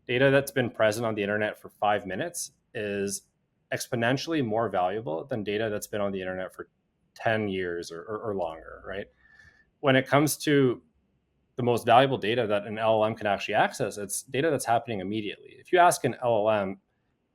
data that's been present on the internet for 5 minutes is exponentially more valuable than data that's been on the internet for 10 years or longer, right? When it comes to the most valuable data that an LLM can actually access, it's data that's happening immediately. If you ask an LLM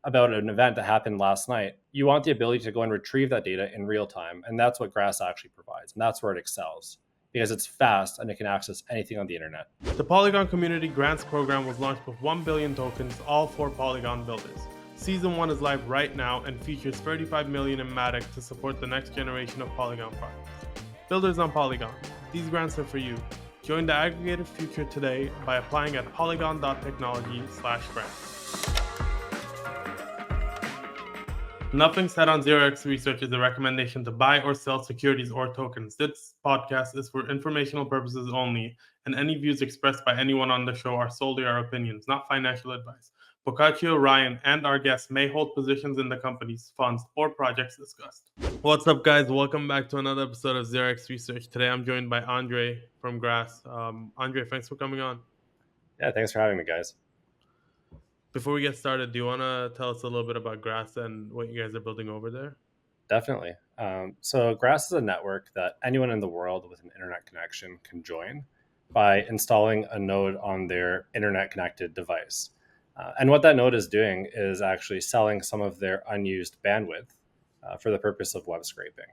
about an event that happened last night, you want the ability to go and retrieve that data in real time. And that's what Grass actually provides. And that's where it excels because it's fast and it can access anything on the internet. The Polygon Community Grants Program was launched with 1 billion tokens, all for Polygon builders. Season 1 is live right now and features 35 million in Matic to support the next generation of Polygon projects. Builders on Polygon, these grants are for you. Join the aggregated future today by applying at polygon.technology/grants. Nothing said on 0x Research is a recommendation to buy or sell securities or tokens. This podcast is for informational purposes only, and any views expressed by anyone on the show are solely our opinions, not financial advice. Boccaccio, Ryan, and our guests may hold positions in the companies, funds, or projects discussed. What's up, guys? Welcome back to another episode of 0x Research. Today I'm joined by Andrej from Grass. Andrej, thanks for coming on. Yeah, thanks for having me, guys. Before we get started, do you want to tell us a little bit about Grass and what you guys are building over there? Definitely. So Grass is a network that anyone in the world with an internet connection can join by installing a node on their internet connected device. And what that node is doing is actually selling some of their unused bandwidth for the purpose of web scraping.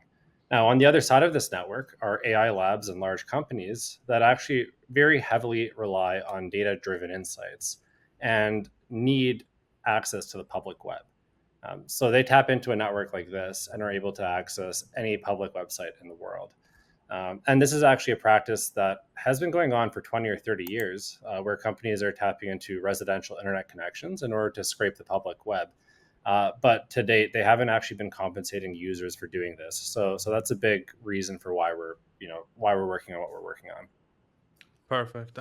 Now, on the other side of this network are AI labs and large companies that actually very heavily rely on data-driven insights and need access to the public web. So they tap into a network like this and are able to access any public website in the world. And this is actually a practice that has been going on for 20 or 30 years, where companies are tapping into residential internet connections in order to scrape the public web. But to date, they haven't actually been compensating users for doing this. So that's a big reason for why we're working on what we're working on. Perfect.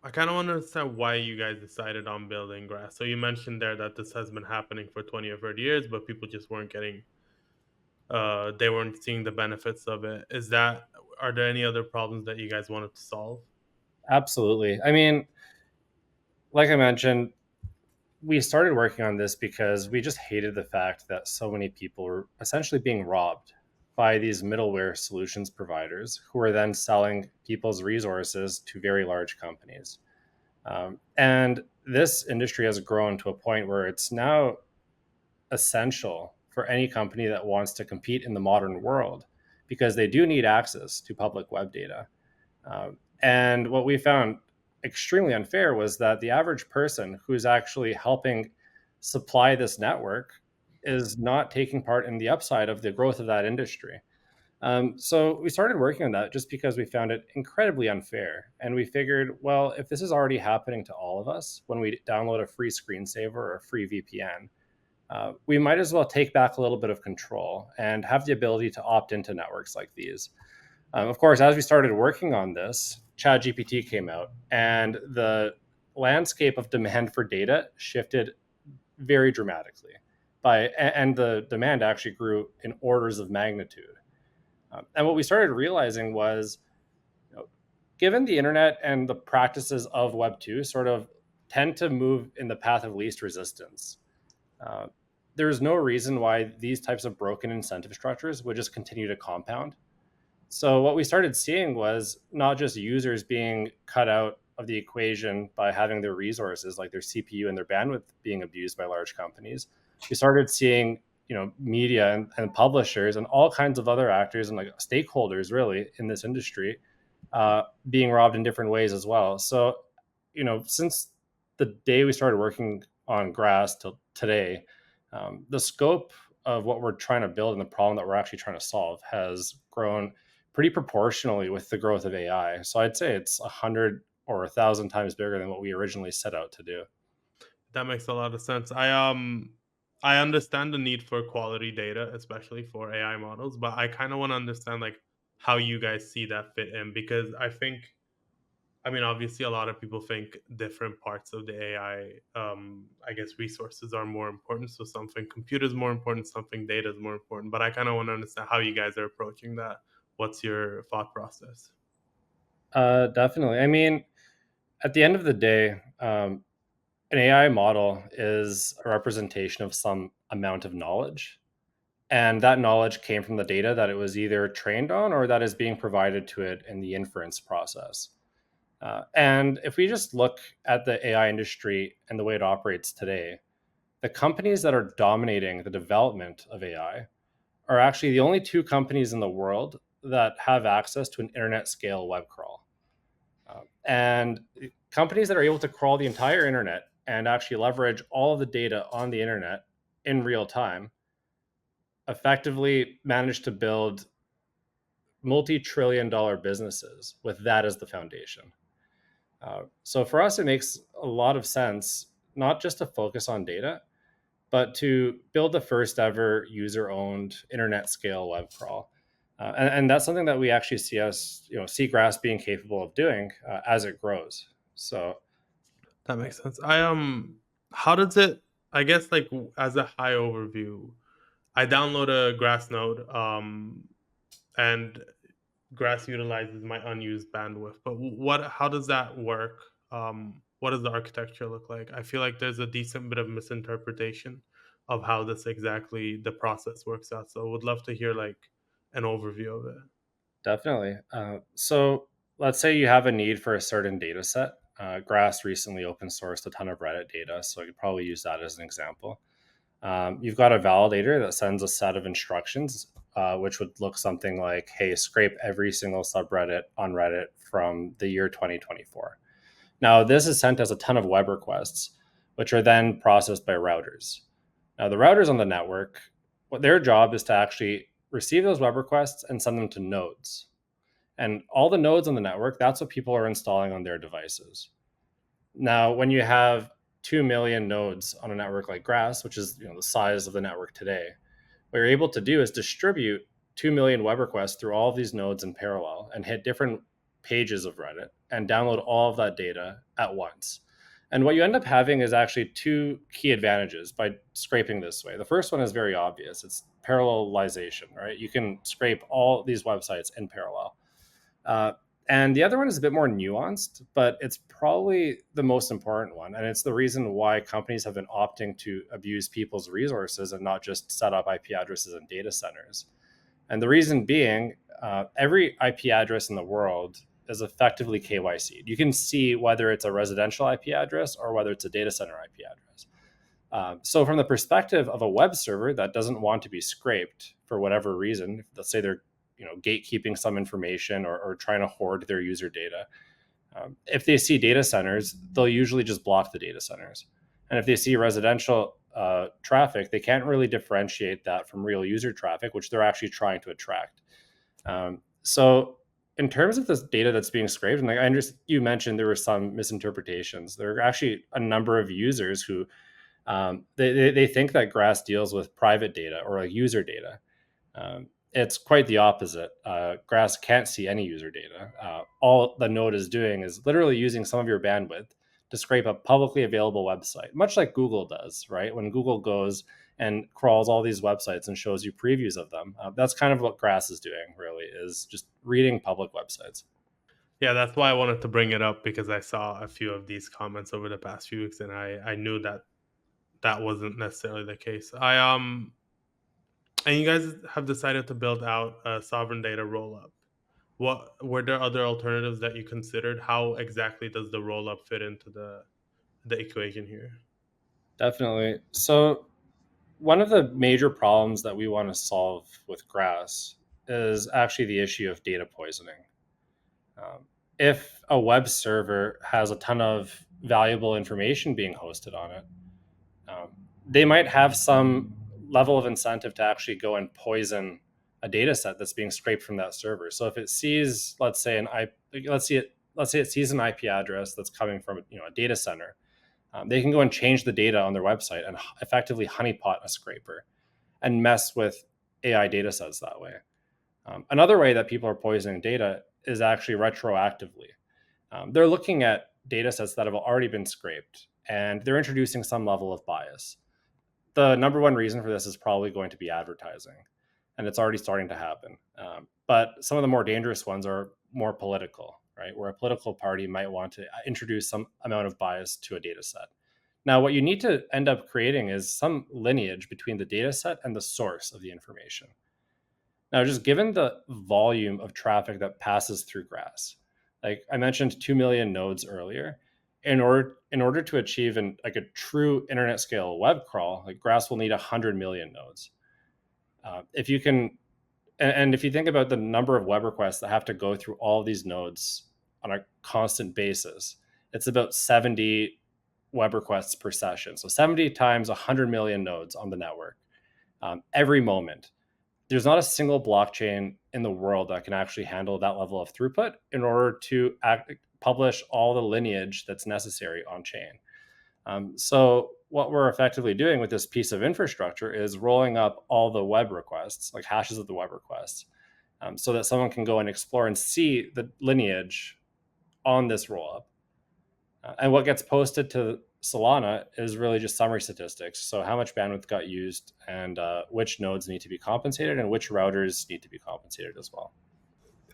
I kind of want to understand why you guys decided on building Grass. So you mentioned there that this has been happening for 20 or 30 years, but people just weren't they weren't seeing the benefits of it. Are there any other problems that you guys wanted to solve? Absolutely. I mean, like I mentioned, we started working on this because we just hated the fact that so many people were essentially being robbed by these middleware solutions providers who are then selling people's resources to very large companies. And this industry has grown to a point where it's now essential for any company that wants to compete in the modern world because they do need access to public web data. And what we found extremely unfair was that the average person who's actually helping supply this network is not taking part in the upside of the growth of that industry. So we started working on that just because we found it incredibly unfair. And we figured, well, if this is already happening to all of us when we download a free screensaver or a free VPN, we might as well take back a little bit of control and have the ability to opt into networks like these. Of course, as we started working on this, ChatGPT came out and the landscape of demand for data shifted very dramatically. And the demand actually grew in orders of magnitude. And what we started realizing was, given the internet and the practices of Web 2 sort of tend to move in the path of least resistance, there's no reason why these types of broken incentive structures would just continue to compound. So what we started seeing was not just users being cut out of the equation by having their resources, like their CPU and their bandwidth, being abused by large companies. We started seeing, media and publishers and all kinds of other actors and like stakeholders really in this industry being robbed in different ways as well. So, since the day we started working on Grass till today, the scope of what we're trying to build and the problem that we're actually trying to solve has grown pretty proportionally with the growth of AI. So I'd say it's 100 or 1,000 times bigger than what we originally set out to do. That makes a lot of sense. I understand the need for quality data, especially for AI models, but I kind of want to understand like how you guys see that fit in, because obviously a lot of people think different parts of the AI, resources are more important. So something compute is more important, something data is more important. But I kind of want to understand how you guys are approaching that. What's your thought process? Definitely. I mean, at the end of the day, an AI model is a representation of some amount of knowledge. And that knowledge came from the data that it was either trained on or that is being provided to it in the inference process. And if we just look at the AI industry and the way it operates today, the companies that are dominating the development of AI are actually the only two companies in the world that have access to an internet scale web crawl. And companies that are able to crawl the entire internet and actually leverage all of the data on the internet in real time effectively manage to build multi-trillion-dollar businesses with that as the foundation. So for us, it makes a lot of sense not just to focus on data, but to build the first ever user-owned internet scale web crawl. And that's something that we actually see Grass being capable of doing as it grows. So That makes sense. How does it? I guess like as a high overview, I download a Grass node, and Grass utilizes my unused bandwidth. But what? How does that work? What does the architecture look like? I feel like there's a decent bit of misinterpretation of how this exactly the process works out. So I would love to hear like an overview of it. definitely. So let's say you have a need for a certain data set. Grass recently open sourced a ton of Reddit data, so you could probably use that as an example. You've got a validator that sends a set of instructions, which would look something like, hey, scrape every single subreddit on Reddit from the year 2024. Now, this is sent as a ton of web requests, which are then processed by routers. Now, the routers on the network, what their job is to actually receive those web requests and send them to nodes. And all the nodes on the network, that's what people are installing on their devices. Now, when you have 2 million nodes on a network like Grass, which is the size of the network today, what you're able to do is distribute 2 million web requests through all of these nodes in parallel and hit different pages of Reddit and download all of that data at once. And what you end up having is actually two key advantages by scraping this way. The first one is very obvious. It's parallelization, right? You can scrape all these websites in parallel. Uh, and the other one is a bit more nuanced, but it's probably the most important one. And it's the reason why companies have been opting to abuse people's resources and not just set up IP addresses in data centers. And the reason being, every IP address in the world is effectively KYC'd. You can see whether it's a residential IP address or whether it's a data center IP address. So from the perspective of a web server that doesn't want to be scraped for whatever reason, let's say they're gatekeeping some information or trying to hoard their user data. If they see data centers, they'll usually just block the data centers. And if they see residential traffic, they can't really differentiate that from real user traffic, which they're actually trying to attract. So in terms of this data that's being scraped, and like I understand you mentioned there were some misinterpretations. There are actually a number of users who they think that Grass deals with private data or like user data. It's quite the opposite. Grass can't see any user data. All the node is doing is literally using some of your bandwidth to scrape a publicly available website, much like Google does, right? When Google goes and crawls all these websites and shows you previews of them, that's kind of what Grass is doing, really, is just reading public websites. Yeah, that's why I wanted to bring it up because I saw a few of these comments over the past few weeks, and I knew that that wasn't necessarily the case. And you guys have decided to build out a sovereign data rollup. What were there other alternatives that you considered? How exactly does the rollup fit into the equation here? Definitely. So one of the major problems that we want to solve with Grass is actually the issue of data poisoning. If a web server has a ton of valuable information being hosted on it, um, they might have some level of incentive to actually go and poison a data set that's being scraped from that server. So if it sees, let's say, let's say it sees an IP address that's coming from a data center, they can go and change the data on their website and effectively honeypot a scraper and mess with AI data sets that way. Another way that people are poisoning data is actually retroactively. They're looking at data sets that have already been scraped and they're introducing some level of bias. The number one reason for this is probably going to be advertising, and it's already starting to happen. But some of the more dangerous ones are more political, right? Where a political party might want to introduce some amount of bias to a data set. Now, what you need to end up creating is some lineage between the data set and the source of the information. Now, just given the volume of traffic that passes through Grass, like I mentioned 2 million nodes earlier, in order to achieve like a true internet scale web crawl, like Grass will need 100 million nodes. If you can, and if you think about the number of web requests that have to go through all of these nodes on a constant basis, it's about 70 web requests per session. So 70 times 100 million nodes on the network every moment. There's not a single blockchain in the world that can actually handle that level of throughput in order to publish all the lineage that's necessary on chain. So what we're effectively doing with this piece of infrastructure is rolling up all the web requests, like hashes of the web requests, so that someone can go and explore and see the lineage on this rollup. And what gets posted to Solana is really just summary statistics. So how much bandwidth got used, and which nodes need to be compensated, and which routers need to be compensated as well.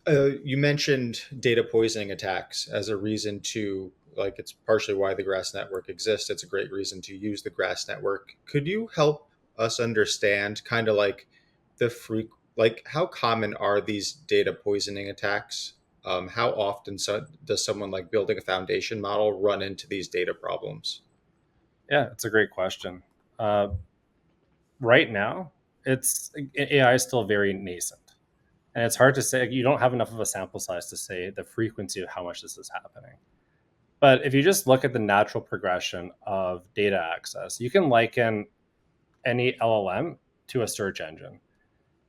You mentioned data poisoning attacks as a reason to, like, it's partially why the Grass network exists. It's a great reason to use the Grass network. Could you help us understand kind of like like how common are these data poisoning attacks? How often does someone like building a foundation model run into these data problems? Yeah, it's a great question. Right now, AI is still very nascent, and it's hard to say. You don't have enough of a sample size to say the frequency of how much this is happening. But if you just look at the natural progression of data access, you can liken any LLM to a search engine.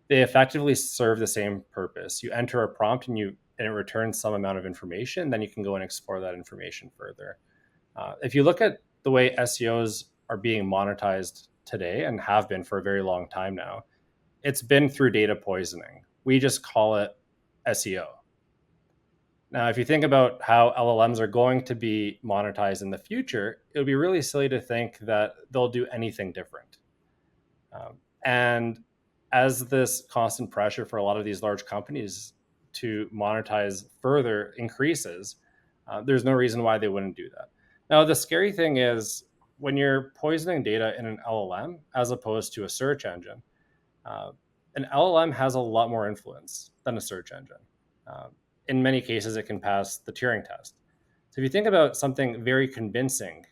They effectively serve the same purpose. You enter a prompt and it returns some amount of information, then you can go and explore that information further. If you look at the way SEOs are being monetized today and have been for a very long time now, it's been through data poisoning. We just call it SEO. Now, if you think about how LLMs are going to be monetized in the future, it would be really silly to think that they'll do anything different. And as this constant pressure for a lot of these large companies to monetize further increases, there's no reason why they wouldn't do that. Now, the scary thing is when you're poisoning data in an LLM as opposed to a search engine, an LLM has a lot more influence than a search engine. In many cases, it can pass the Turing test. So if you think about something very convincing,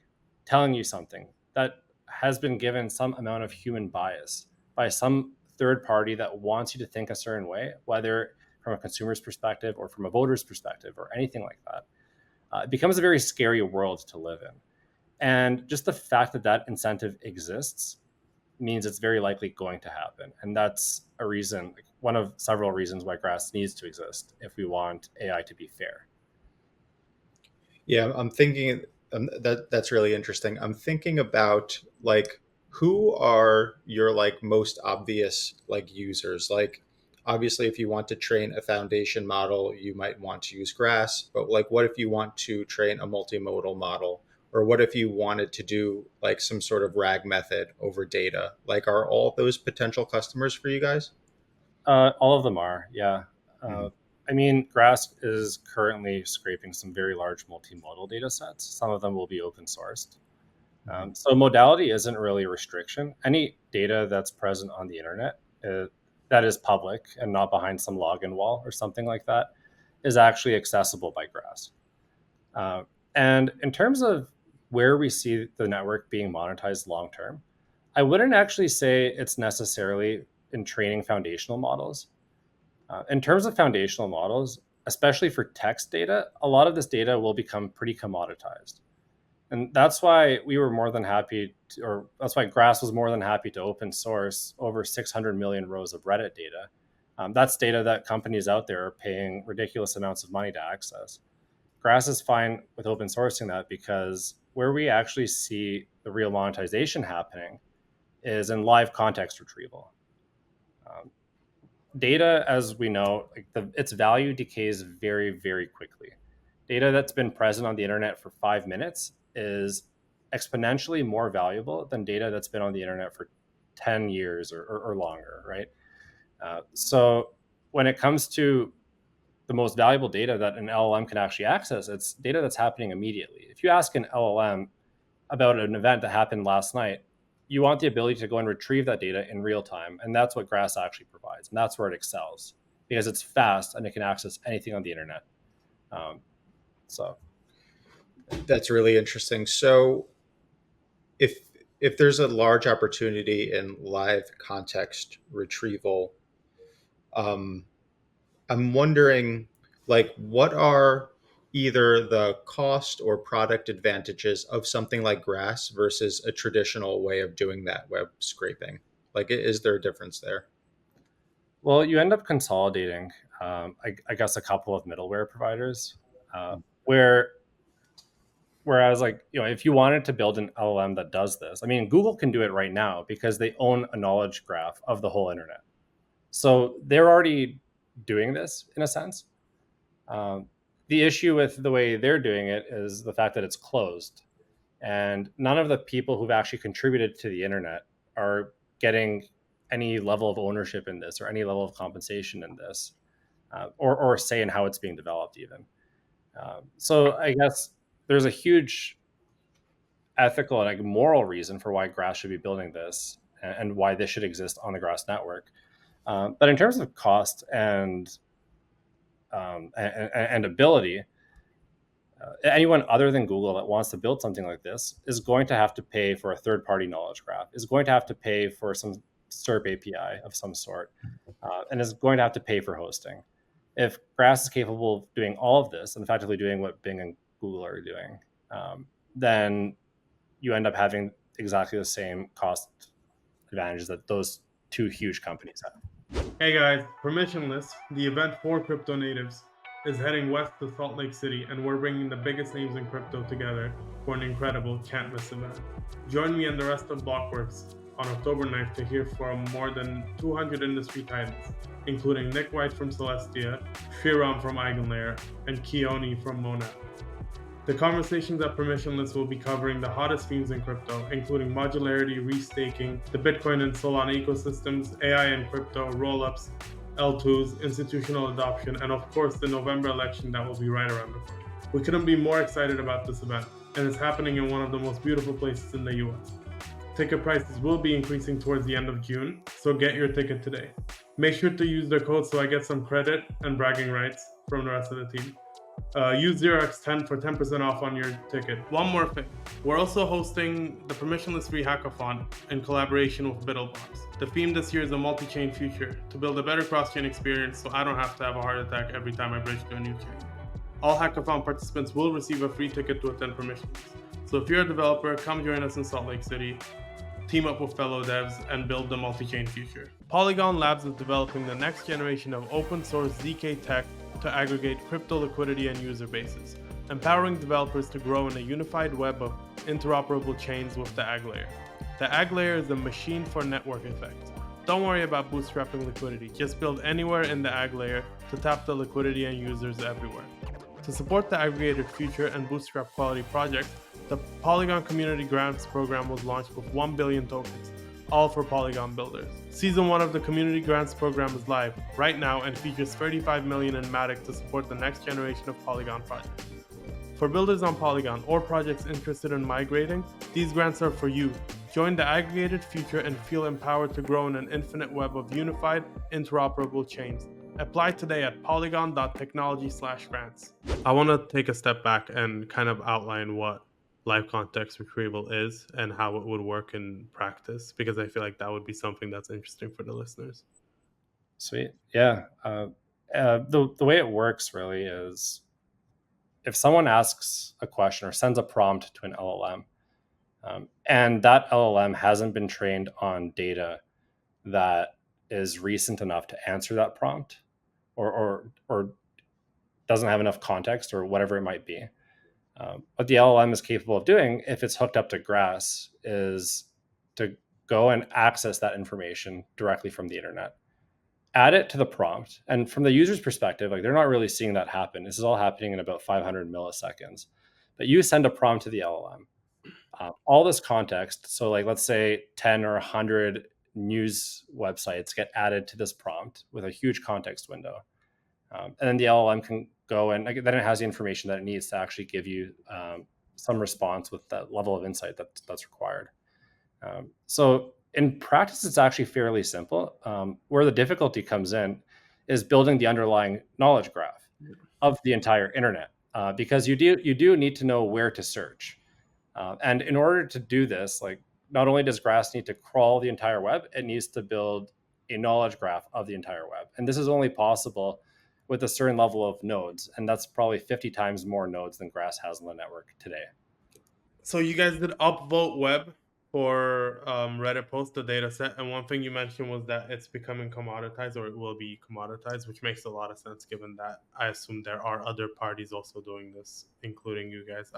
telling you something that has been given some amount of human bias by some third party that wants you to think a certain way, whether from a consumer's perspective or from a voter's perspective or anything like that, it becomes a very scary world to live in. And just the fact that that incentive exists means it's very likely going to happen. And that's a reason, one of several reasons why Grass needs to exist if we want AI to be fair. Yeah, I'm thinking that's really interesting. I'm thinking about like who are your like most obvious like users? Like obviously if you want to train a foundation model, you might want to use Grass, but like what if you want to train a multimodal model? Or what if you wanted to do like some sort of RAG method over data? Like are all those potential customers for you guys? All of them are, yeah. Mhm. I mean, Grass is currently scraping some very large multimodal data sets. Some of them will be open sourced. Mhm. So modality isn't really a restriction. Any data that's present on the internet that is public and not behind some login wall or something like that is actually accessible by Grass. And in terms of where we see the network being monetized long term, I wouldn't actually say it's necessarily in training foundational models. In terms of foundational models, especially for text data, a lot of this data will become pretty commoditized. And that's why we were more than happy or that's why Grass was more than happy to open source over 600 million rows of Reddit data. That's data that companies out there are paying ridiculous amounts of money to access. Grass is fine with open sourcing that because where we actually see the real monetization happening is in live context retrieval. Um, Data, as we know, its value decays very, very quickly. Data that's been present on the internet for 5 minutes is exponentially more valuable than data that's been on the internet for 10 years or longer, right? So when it comes to the most valuable data that an LLM can actually access, it's data that's happening immediately. If you ask an LLM, about an event that happened last night, you want the ability to go and retrieve that data in real time. And that's what Grass actually provides. And that's where it excels, because it's fast and it can access anything on the internet. So That's really interesting. So if there's a large opportunity in live context retrieval, I'm wondering, like, what are either the cost or product advantages of something like Grass versus a traditional way of doing that web scraping? Like, is there a difference there? well, you end up consolidating, I guess, a couple of middleware providers, where whereas, like, if you wanted to build an LLM that does this, I mean, Google can do it right now because they own a knowledge graph of the whole internet. So they're already doing this in a sense. The issue with the way they're doing it is the fact that it's closed, and none of the people who've actually contributed to the internet are getting any level of ownership in this or any level of compensation in this, or say in how it's being developed even. So I guess there's a huge ethical and like moral reason for why Grass should be building this and why this should exist on the Grass network. But in terms of cost and ability, anyone other than Google that wants to build something like this is going to have to pay for a third-party knowledge graph, is going to have to pay for some SERP API of some sort, and is going to have to pay for hosting. If Grass is capable of doing all of this and effectively doing what Bing and Google are doing, then you end up having exactly the same cost advantages that those two huge companies have. Hey guys, Permissionless, the event for crypto natives, is heading west to Salt Lake City, and we're bringing the biggest names in crypto together for an incredible can't miss event. Join me and the rest of Blockworks on October 9th to hear from more than 200 industry titans, including Nick White from Celestia, Shriram from AggLayer, and Keone from Monad. The conversations at Permissionless will be covering the hottest themes in crypto, including modularity, restaking, the Bitcoin and Solana ecosystems, AI and crypto, rollups, L2s, institutional adoption, and of course the November election that will be right around the corner. We couldn't be more excited about this event, and it's happening in one of the most beautiful places in the US. Ticket prices will be increasing towards the end of June, so get your ticket today. Make sure to use the code so I get some credit and bragging rights from the rest of the team. Use 0x10 for 10% off on your ticket. One more thing. We're also hosting the Permissionless III Hackathon in collaboration with BiddleBox. The theme this year is a multi-chain future, to build a better cross-chain experience so I don't have to have a heart attack every time I bridge to a new chain. All hackathon participants will receive a free ticket to attend Permissionless. So if you're a developer, come join us in Salt Lake City, team up with fellow devs, and build the multi-chain future. Polygon Labs is developing the next generation of open source ZK tech to aggregate crypto liquidity and user bases, empowering developers to grow in a unified web of interoperable chains with the AggLayer. The AggLayer is a machine for network effects. Don't worry about bootstrapping liquidity, just build anywhere in the AggLayer to tap the liquidity and users everywhere. To support the aggregated future and bootstrap quality projects, the Polygon Community Grants Program was launched with 1 billion tokens, all for Polygon builders. Season 1 of the Community Grants Program is live right now and features 35 million in Matic to support the next generation of Polygon projects. For builders on Polygon or projects interested in migrating, these grants are for you. Join the aggregated future and feel empowered to grow in an infinite web of unified, interoperable chains. Apply today at polygon.technology/grants. I want to take a step back and kind of outline what live context retrieval is and how it would work in practice, because I feel like that would be something that's interesting for the listeners. Sweet. Yeah. The way it works really is if someone asks a question or sends a prompt to an LLM, and that LLM hasn't been trained on data that is recent enough to answer that prompt, or doesn't have enough context or whatever it might be. What the LLM is capable of doing, if it's hooked up to Grass, is to go and access that information directly from the internet, add it to the prompt. And from the user's perspective, like, they're not really seeing that happen. This is all happening in about 500 milliseconds. But you send a prompt to the LLM. All this context, so like let's say 10 or 100 news websites get added to this prompt with a huge context window. And then the LLM can go and then it has the information that it needs to actually give you some response with that level of insight that's required. So in practice, it's actually fairly simple. Where the difficulty comes in is building the underlying knowledge graph of the entire internet, because you do need to know where to search. And in order to do this, like, not only does Grass need to crawl the entire web, it needs to build a knowledge graph of the entire web. And this is only possible with a certain level of nodes. And that's probably 50 times more nodes than Grass has on the network today. So you guys did upvote web for Reddit post, the data set. And one thing you mentioned was that it's becoming commoditized, or it will be commoditized, which makes a lot of sense given that I assume there are other parties also doing this, including you guys.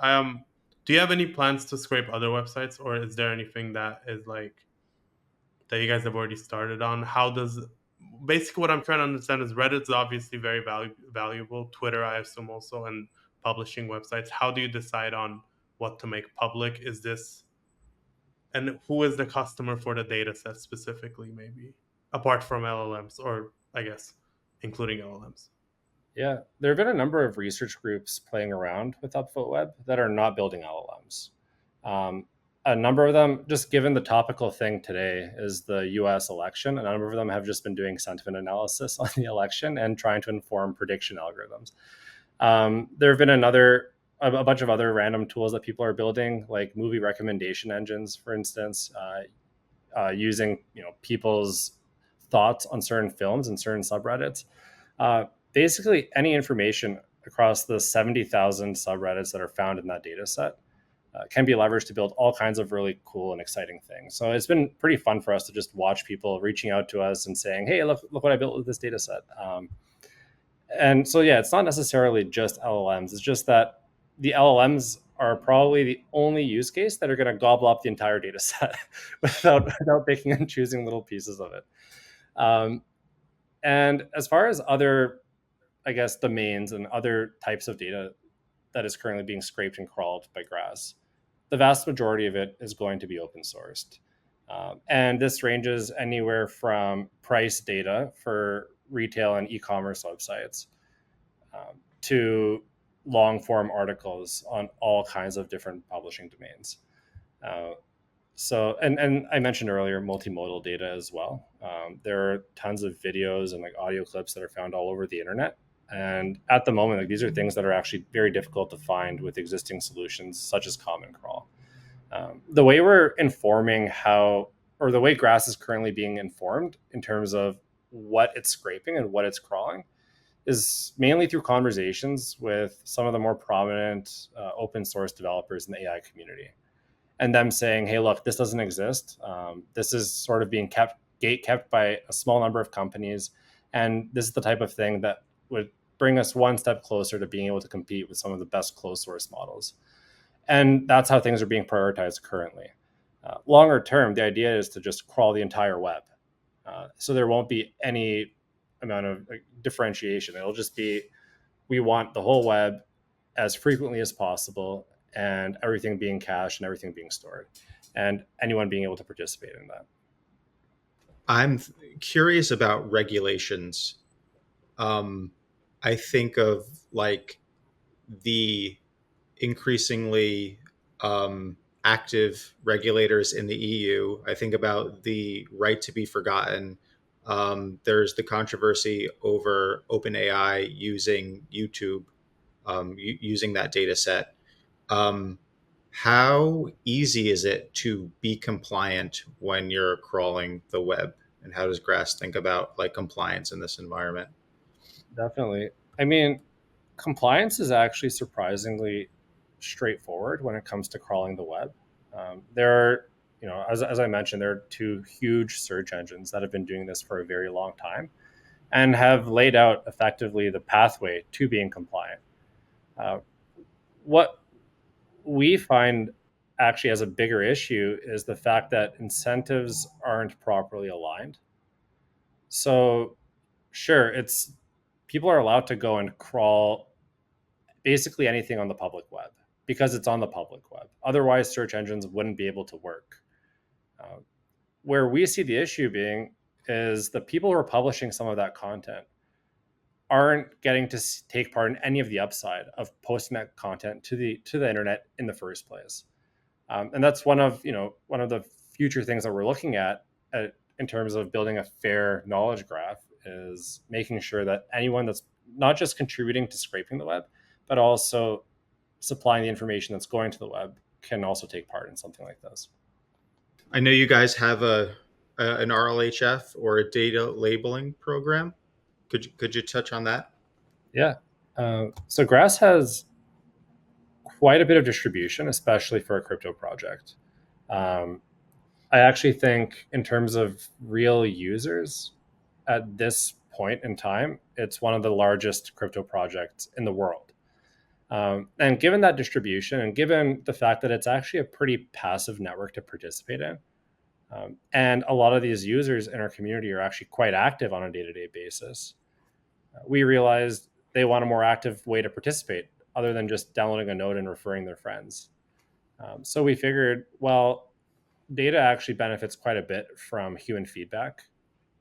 Do you have any plans to scrape other websites, or is there anything that is like that you guys have already started on? Basically what I'm trying to understand is Reddit's obviously very valuable. Twitter, I assume, also, and publishing websites. How do you decide on what to make public? And who is the customer for the data set specifically, maybe apart from LLMs, or I guess including LLMs? Yeah, there have been a number of research groups playing around with Upvote Web that are not building LLMs. A number of them, just given the topical thing today is the US election, a number of them have just been doing sentiment analysis on the election and trying to inform prediction algorithms. There have been a bunch of other random tools that people are building, like movie recommendation engines, for instance, using people's thoughts on certain films and certain subreddits. Basically, any information across the 70,000 subreddits that are found in that data set can be leveraged to build all kinds of really cool and exciting things. So it's been pretty fun for us to just watch people reaching out to us and saying, hey, look what I built with this data set. And so, yeah, it's not necessarily just LLMs. It's just that the LLMs are probably the only use case that are going to gobble up the entire data set without picking and choosing little pieces of it. And as far as other, I guess, domains and other types of data that is currently being scraped and crawled by Grass, the vast majority of it is going to be open sourced. And this ranges anywhere from price data for retail and e-commerce websites to long form articles on all kinds of different publishing domains. So, and I mentioned earlier multimodal data as well. There are tons of videos and like audio clips that are found all over the internet. And at the moment, like, these are things that are actually very difficult to find with existing solutions such as Common Crawl. The way we're informing the way Grass is currently being informed in terms of what it's scraping and what it's crawling is mainly through conversations with some of the more prominent open source developers in the AI community, and them saying, hey, look, this doesn't exist. This is sort of being kept by a small number of companies. And this is the type of thing that would bring us one step closer to being able to compete with some of the best closed source models. And that's how things are being prioritized currently. Longer term, the idea is to just crawl the entire web. So there won't be any amount of differentiation. It'll just be, we want the whole web as frequently as possible, and everything being cached and everything being stored, and anyone being able to participate in that. I'm curious about regulations. I think of like the increasingly active regulators in the EU. I think about the right to be forgotten. There's the controversy over OpenAI using YouTube, using that data set. How easy is it to be compliant when you're crawling the web? And how does Grass think about like compliance in this environment? Definitely. I mean, compliance is actually surprisingly straightforward when it comes to crawling the web. There are, as I mentioned, there are two huge search engines that have been doing this for a very long time and have laid out effectively the pathway to being compliant. What we find actually as a bigger issue is the fact that incentives aren't properly aligned. So, sure, people are allowed to go and crawl basically anything on the public web because it's on the public web. Otherwise, search engines wouldn't be able to work. Where we see the issue being is the people who are publishing some of that content aren't getting to take part in any of the upside of posting that content to the internet in the first place. And that's one of the future things that we're looking at in terms of building a fair knowledge graph, is making sure that anyone that's not just contributing to scraping the web, but also supplying the information that's going to the web can also take part in something like this. I know you guys have an RLHF or a data labeling program. Could you touch on that? Yeah. So Grass has quite a bit of distribution, especially for a crypto project. I actually think in terms of real users at this point in time, it's one of the largest crypto projects in the world. And given that distribution, and given the fact that it's actually a pretty passive network to participate in, and a lot of these users in our community are actually quite active on a day-to-day basis, we realized they want a more active way to participate other than just downloading a node and referring their friends. So we figured, well, data actually benefits quite a bit from human feedback.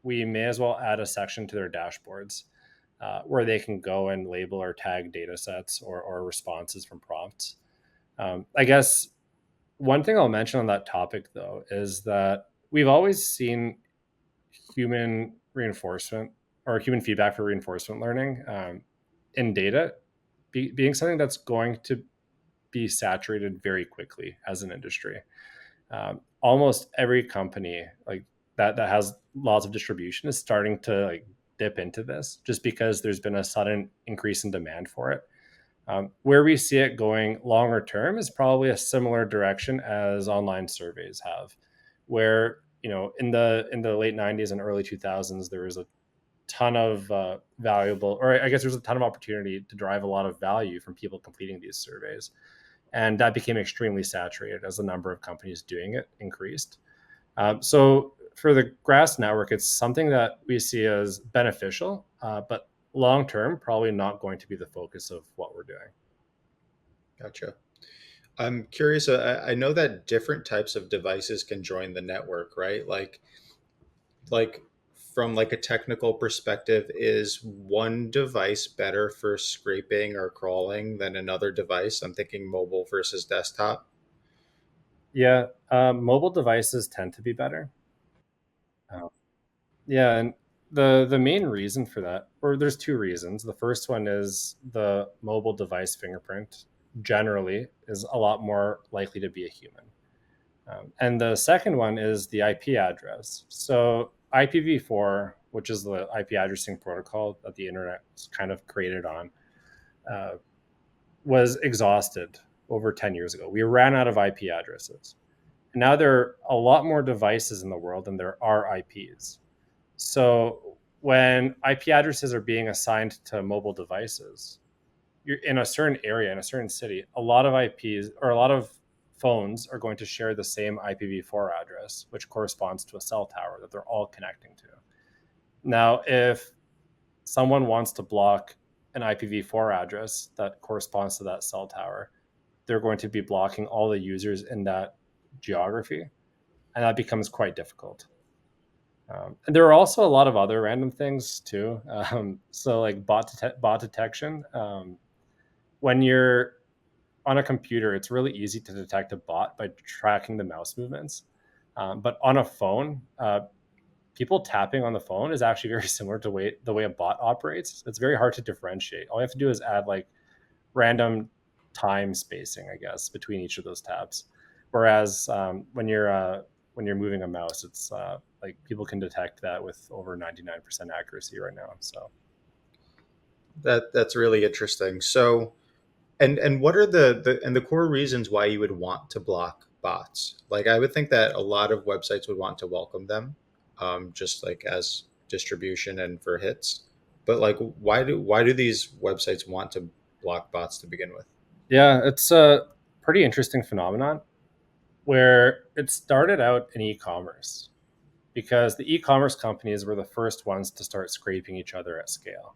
We may as well add a section to their dashboards where they can go and label or tag data sets or responses from prompts. I guess one thing I'll mention on that topic, though, is that we've always seen human reinforcement or human feedback for reinforcement learning in data being something that's going to be saturated very quickly as an industry. Almost every company like that has lots of distribution is starting to like dip into this, just because there's been a sudden increase in demand for it. Where we see it going longer term is probably a similar direction as online surveys have, where in the late 90s and early 2000s there was a ton of valuable, or I guess there's a ton of opportunity to drive a lot of value from people completing these surveys. And that became extremely saturated as the number of companies doing it increased. So for the Grass network, it's something that we see as beneficial, but long term, probably not going to be the focus of what we're doing. Gotcha. I'm curious. I know that different types of devices can join the network, right? Like from like a technical perspective, is one device better for scraping or crawling than another device? I'm thinking mobile versus desktop. Yeah, mobile devices tend to be better. Yeah, and the main reason for that, or there's two reasons. The first one is the mobile device fingerprint generally is a lot more likely to be a human. And the second one is the IP address. So IPv4, which is the IP addressing protocol that the internet was kind of created on, uh, was exhausted over 10 years ago. We ran out of IP addresses. And now there are a lot more devices in the world than there are IPs. So when IP addresses are being assigned to mobile devices, you're in a certain area, in a certain city, a lot of IPs or a lot of phones are going to share the same IPv4 address, which corresponds to a cell tower that they're all connecting to. Now, if someone wants to block an IPv4 address that corresponds to that cell tower, they're going to be blocking all the users in that geography, and that becomes quite difficult. And there are also a lot of other random things too. So like bot detection. When you're on a computer, it's really easy to detect a bot by tracking the mouse movements. But on a phone, people tapping on the phone is actually very similar to the way a bot operates. It's very hard to differentiate. All you have to do is add like random time spacing, I guess, between each of those taps. Whereas when you're moving a mouse, it's like people can detect that with over 99% accuracy right now. So That's really interesting. So, and what are the core reasons why you would want to block bots? Like, I would think that a lot of websites would want to welcome them, just like as distribution and for hits. But like, why do these websites want to block bots to begin with? yeah, it's a pretty interesting phenomenon where it started out in e-commerce because the e-commerce companies were the first ones to start scraping each other at scale.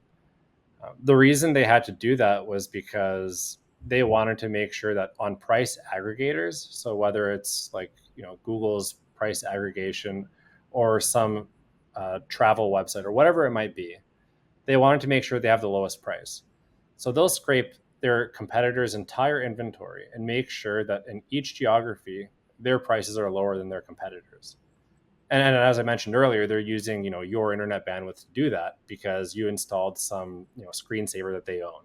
The reason they had to do that was because they wanted to make sure that on price aggregators, so whether it's like Google's price aggregation or some travel website or whatever it might be, they wanted to make sure they have the lowest price. So they'll scrape their competitors' entire inventory and make sure that in each geography, their prices are lower than their competitors. And as I mentioned earlier, they're using your internet bandwidth to do that because you installed some screensaver that they own.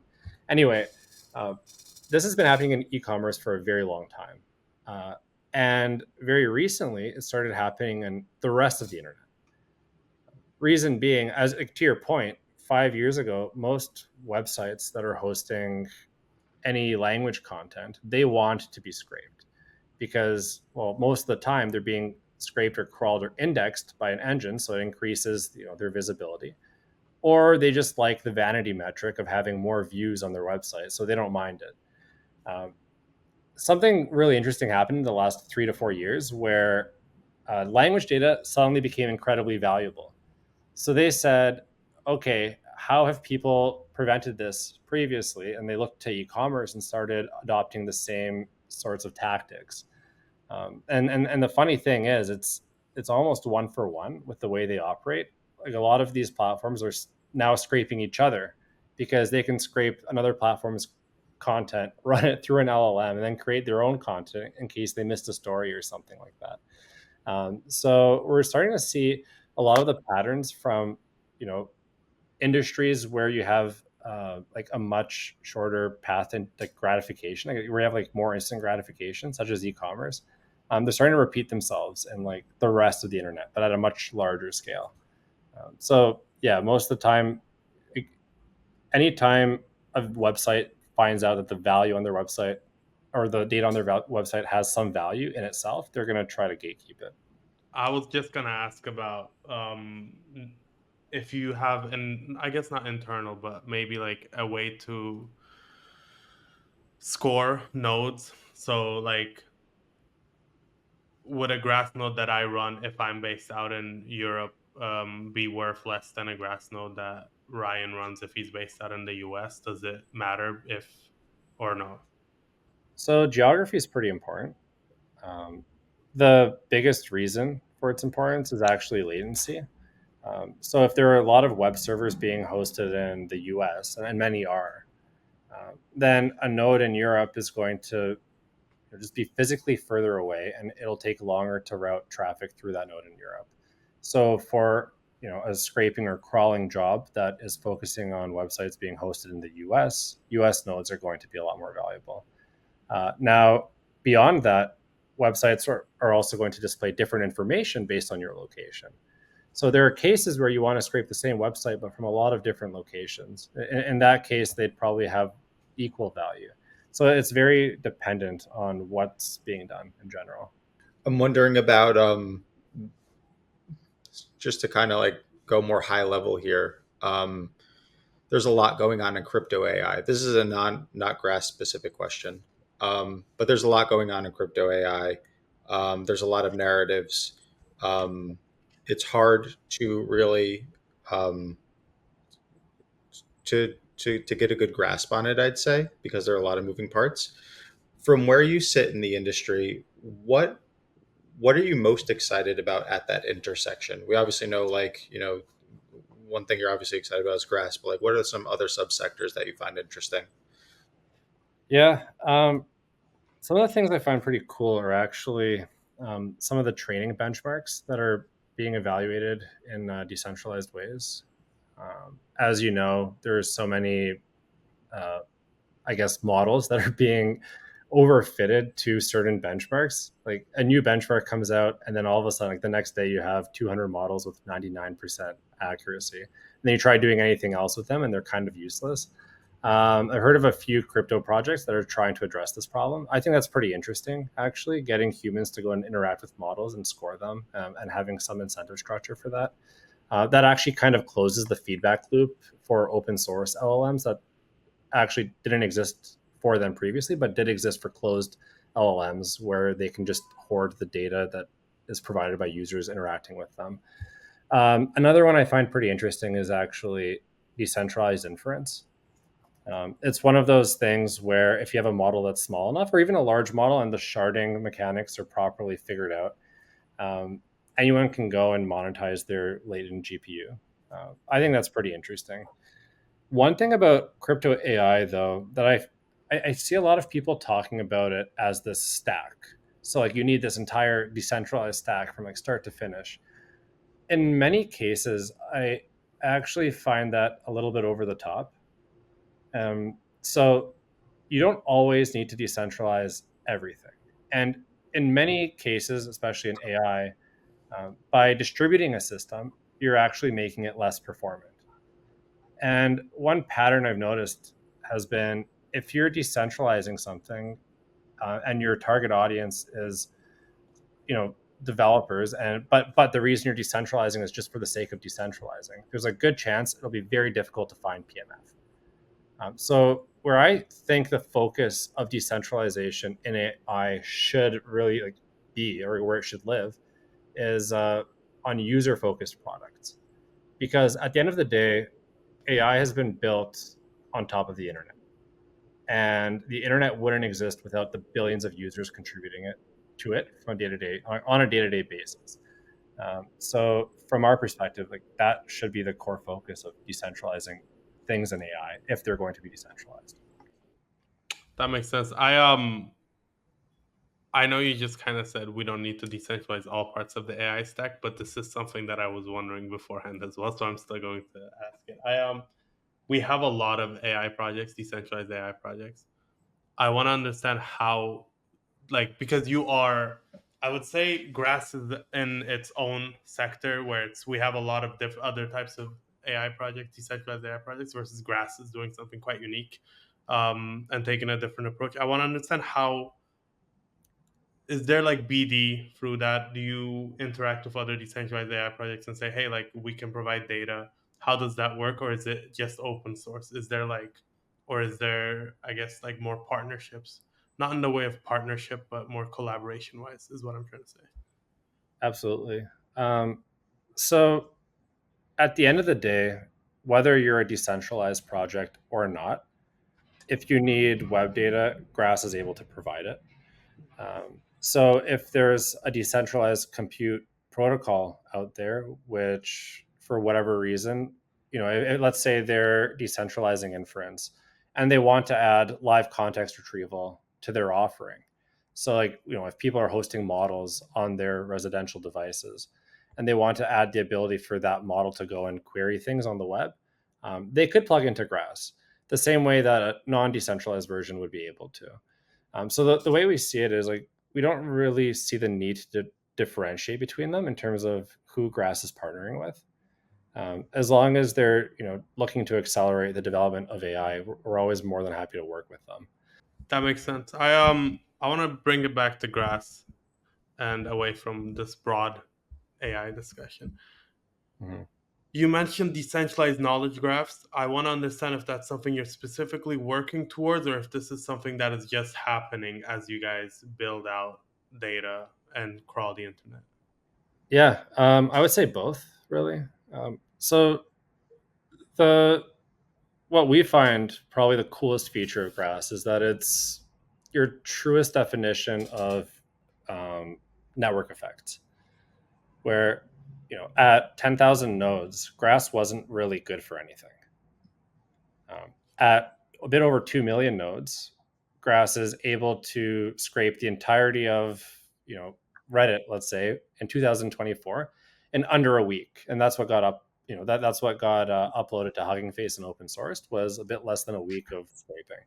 Anyway, this has been happening in e-commerce for a very long time, and very recently it started happening in the rest of the internet. Reason being, as to your point, 5 years ago, most websites that are hosting any language content, they want to be scraped because, well, most of the time they're being scraped or crawled or indexed by an engine, so it increases their visibility. Or they just like the vanity metric of having more views on their website, so they don't mind it. Something really interesting happened in the last 3 to 4 years where language data suddenly became incredibly valuable. So they said, okay, how have people prevented this previously? And they looked to e-commerce and started adopting the same sorts of tactics. And the funny thing is, it's almost one for one with the way they operate. Like a lot of these platforms are now scraping each other because they can scrape another platform's content, run it through an LLM, and then create their own content in case they missed a story or something like that. So we're starting to see a lot of the patterns from industries where you have like a much shorter path into like gratification, like where you have like more instant gratification, such as e-commerce. They're starting to repeat themselves in like the rest of the internet, but at a much larger scale. So yeah, most of the time, anytime a website finds out that the value on their website or the data on their website has some value in itself, they're going to try to gatekeep it. I was just gonna ask about if you have, and I guess not internal, but maybe like a way to score nodes. So like, would a grass node that I run if I'm based out in Europe be worth less than a grass node that Ryan runs if he's based out in the US? Does it matter if or no? So geography is pretty important. The biggest reason for its importance is actually latency. So if there are a lot of web servers being hosted in the US, and many are, then a node in Europe is going to just be physically further away, and it'll take longer to route traffic through that node in Europe. So for a scraping or crawling job that is focusing on websites being hosted in the US nodes are going to be a lot more valuable. Now, beyond that, websites are also going to display different information based on your location. So there are cases where you want to scrape the same website, but from a lot of different locations. In that case, they'd probably have equal value. So it's very dependent on what's being done in general. I'm wondering about just to kind of like go more high level here. There's a lot going on in crypto AI. This is a not grass specific question, but there's a lot going on in crypto AI. There's a lot of narratives. It's hard to really to get a good grasp on it, I'd say, because there are a lot of moving parts. From where you sit in the industry, what are you most excited about at that intersection? We obviously know, like, one thing you're obviously excited about is grass, but like, what are some other subsectors that you find interesting? Yeah. Some of the things I find pretty cool are actually some of the training benchmarks that are being evaluated in decentralized ways. As you know, there's so many, I guess, models that are being overfitted to certain benchmarks. Like a new benchmark comes out, and then all of a sudden, like the next day, you have 200 models with 99% accuracy. And then you try doing anything else with them, and they're kind of useless. I've heard of a few crypto projects that are trying to address this problem. I think that's pretty interesting, actually, getting humans to go and interact with models and score them, and having some incentive structure for that. That actually kind of closes the feedback loop for open source LLMs that actually didn't exist for them previously, but did exist for closed LLMs where they can just hoard the data that is provided by users interacting with them. Another one I find pretty interesting is actually decentralized inference. It's one of those things where if you have a model that's small enough, or even a large model, and the sharding mechanics are properly figured out, anyone can go and monetize their latent GPU. I think that's pretty interesting. One thing about crypto AI, though, that I see a lot of people talking about it as this stack. So like you need this entire decentralized stack from like start to finish. In many cases, I actually find that a little bit over the top. So you don't always need to decentralize everything. And in many cases, especially in AI, by distributing a system, you're actually making it less performant. And one pattern I've noticed has been if you're decentralizing something and your target audience is, developers, but the reason you're decentralizing is just for the sake of decentralizing, there's a good chance it'll be very difficult to find PMF. So where I think the focus of decentralization in AI should really be, or where it should live, is on user-focused products, because at the end of the day, AI has been built on top of the internet, and the internet wouldn't exist without the billions of users contributing to it from day-to-day on a day-to-day basis. So from our perspective, like that should be the core focus of decentralizing things in AI if they're going to be decentralized. That makes sense. I know you just kind of said we don't need to decentralize all parts of the AI stack, but this is something that I was wondering beforehand as well, so I'm still going to ask it. We have a lot of AI projects, decentralized AI projects. I want to understand how, like, because you are, I would say Grass is in its own sector where we have a lot of other types of AI projects, decentralized AI projects, versus Grass is doing something quite unique and taking a different approach. I want to understand how, is there like BD through that? Do you interact with other decentralized AI projects and say, hey, like we can provide data? How does that work? Or is it just open source? Or is there, I guess, like more partnerships? Not in the way of partnership, but more collaboration wise, is what I'm trying to say. Absolutely. So at the end of the day, whether you're a decentralized project or not, if you need web data, Grass is able to provide it. So if there's a decentralized compute protocol out there, which for whatever reason, let's say they're decentralizing inference and they want to add live context retrieval to their offering. So if people are hosting models on their residential devices and they want to add the ability for that model to go and query things on the web, they could plug into Grass the same way that a non-decentralized version would be able to. So the way we see it is we don't really see the need to differentiate between them in terms of who Grass is partnering with. As long as they're looking to accelerate the development of AI, we're always more than happy to work with them. That makes sense. I want to bring it back to Grass and away from this broad AI discussion. Mm-hmm. You mentioned decentralized knowledge graphs. I want to understand if that's something you're specifically working towards, or if this is something that is just happening as you guys build out data and crawl the internet. Yeah, I would say both, really. So what we find probably the coolest feature of Grass is that it's your truest definition of network effects, where at 10,000 nodes, Grass wasn't really good for anything. At a bit over 2 million nodes, Grass is able to scrape the entirety of Reddit, let's say, in 2024 in under a week, and that's what got up. That's what got uploaded to Hugging Face and open sourced, was a bit less than a week of scraping.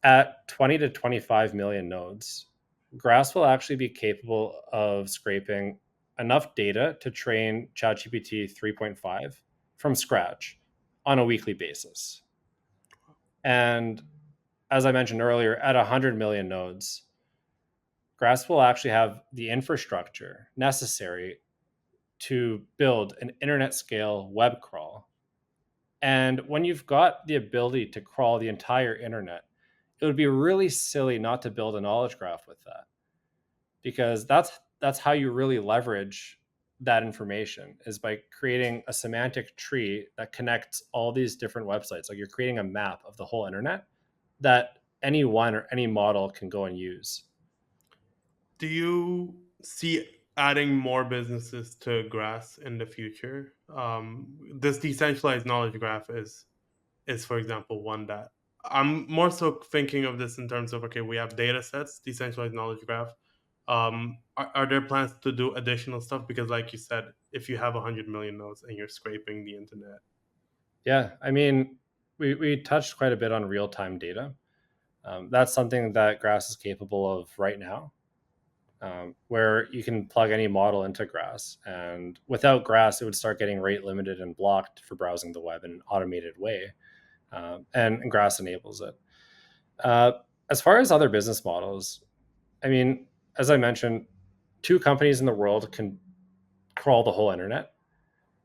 At 20 to 25 million nodes, Grass will actually be capable of scraping enough data to train ChatGPT 3.5 from scratch on a weekly basis. And as I mentioned earlier, at 100 million nodes, Grass will actually have the infrastructure necessary to build an internet scale web crawl. And when you've got the ability to crawl the entire internet, it would be really silly not to build a knowledge graph with that, because that's how you really leverage that information, is by creating a semantic tree that connects all these different websites. Like you're creating a map of the whole internet that anyone or any model can go and use. Do you see adding more businesses to Grass in the future. This decentralized knowledge graph is, for example, one that I'm more so thinking of this in terms of, okay, we have data sets, decentralized knowledge graph. Are there plans to do additional stuff? Because like you said, if you have 100 million nodes and you're scraping the internet. Yeah, I mean, we touched quite a bit on real-time data. That's something that Grass is capable of right now, where you can plug any model into Grass. And without Grass, it would start getting rate limited and blocked for browsing the web in an automated way. And Grass enables it. As far as other business models, I mean, as I mentioned, 2 companies in the world can crawl the whole internet.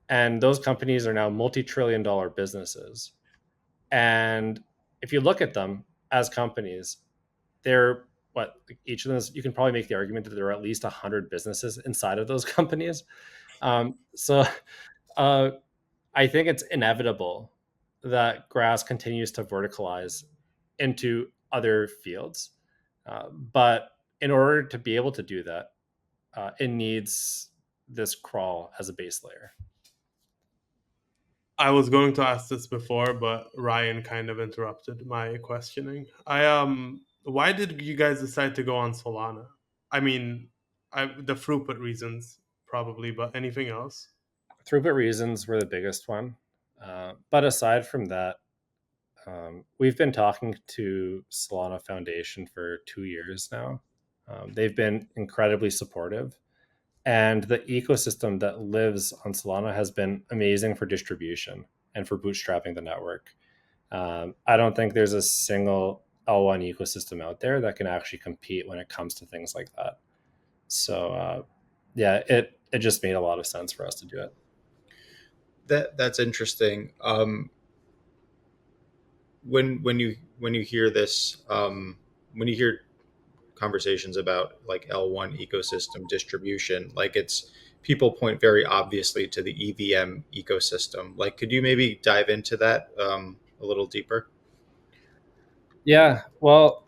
And those companies are now multi-trillion-dollar businesses. And if you look at them as companies, they're each of them is, you can probably make the argument that there are at least 100 businesses inside of those companies. So I think it's inevitable that Grass continues to verticalize into other fields. But in order to be able to do that, it needs this crawl as a base layer. I was going to ask this before, but Ryan kind of interrupted my questioning. Why did you guys decide to go on Solana? I mean, the throughput reasons probably, but anything else? Throughput reasons were the biggest one. But aside from that, we've been talking to Solana Foundation for 2 years now. They've been incredibly supportive. And the ecosystem that lives on Solana has been amazing for distribution and for bootstrapping the network. I don't think there's a single L1 ecosystem out there that can actually compete when it comes to things like that. So yeah, it just made a lot of sense for us to do it. That's interesting. When you hear this, when you hear conversations about like L1 ecosystem distribution, like it's people point very obviously to the EVM ecosystem. Like, could you maybe dive into that a little deeper? Yeah, well,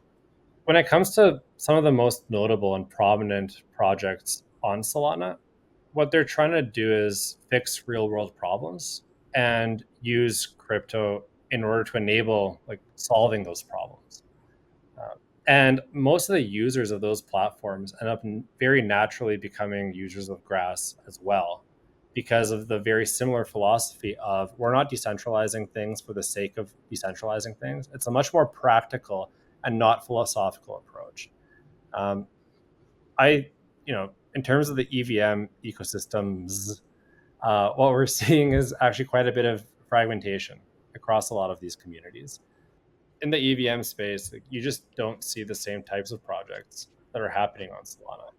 when it comes to some of the most notable and prominent projects on Solana, what they're trying to do is fix real world problems and use crypto in order to enable like solving those problems. And most of the users of those platforms end up very naturally becoming users of Grass as well, because of the very similar philosophy of we're not decentralizing things for the sake of decentralizing things. It's a much more practical and not philosophical approach. In terms of the EVM ecosystems, what we're seeing is actually quite a bit of fragmentation across a lot of these communities. In the EVM space, you just don't see the same types of projects that are happening on Solana.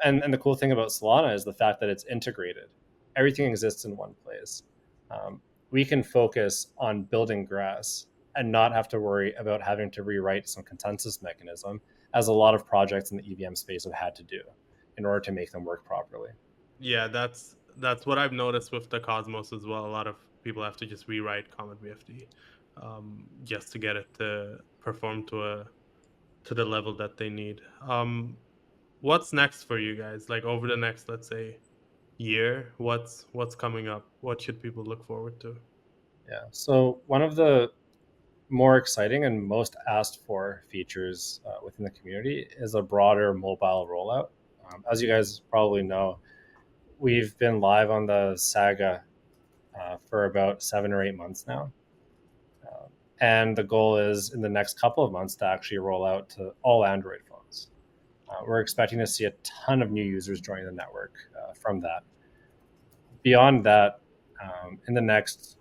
And the cool thing about Solana is the fact that it's integrated. Everything exists in one place. We can focus on building Grass and not have to worry about having to rewrite some consensus mechanism, as a lot of projects in the EVM space have had to do in order to make them work properly. Yeah, that's what I've noticed with the Cosmos as well. A lot of people have to just rewrite Comet BFD just to get it to perform to the level that they need. What's next for you guys? Like over the next, let's say, year, what's coming up? What should people look forward to? Yeah. So one of the more exciting and most asked for features within the community is a broader mobile rollout. As you guys probably know, we've been live on the Saga for about 7 or 8 months now. And the goal is in the next couple of months to actually roll out to all Android phones. We're expecting to see a ton of new users joining the network from that. Beyond that, in the next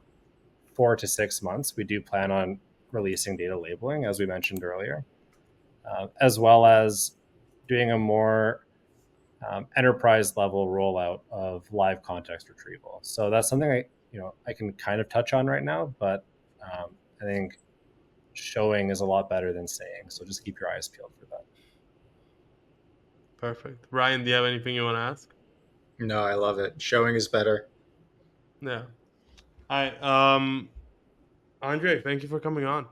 4 to 6 months, we do plan on releasing data labeling, as we mentioned earlier, as well as doing a more enterprise level rollout of live context retrieval. So that's something I can kind of touch on right now, but I think showing is a lot better than saying. So just keep your eyes peeled for that. Perfect. Ryan, do you have anything you want to ask? No, I love it. Showing is better. Yeah. Hi. Andrej, thank you for coming on.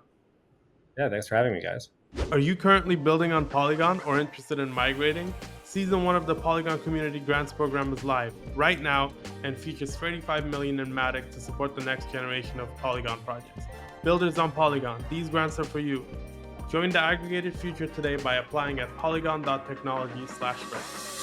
Yeah, thanks for having me, guys. Are you currently building on Polygon or interested in migrating? Season 1 of the Polygon Community Grants Program is live right now and features $35 million in Matic to support the next generation of Polygon projects. Builders on Polygon, these grants are for you. Join the aggregated future today by applying at polygon.technology/grants.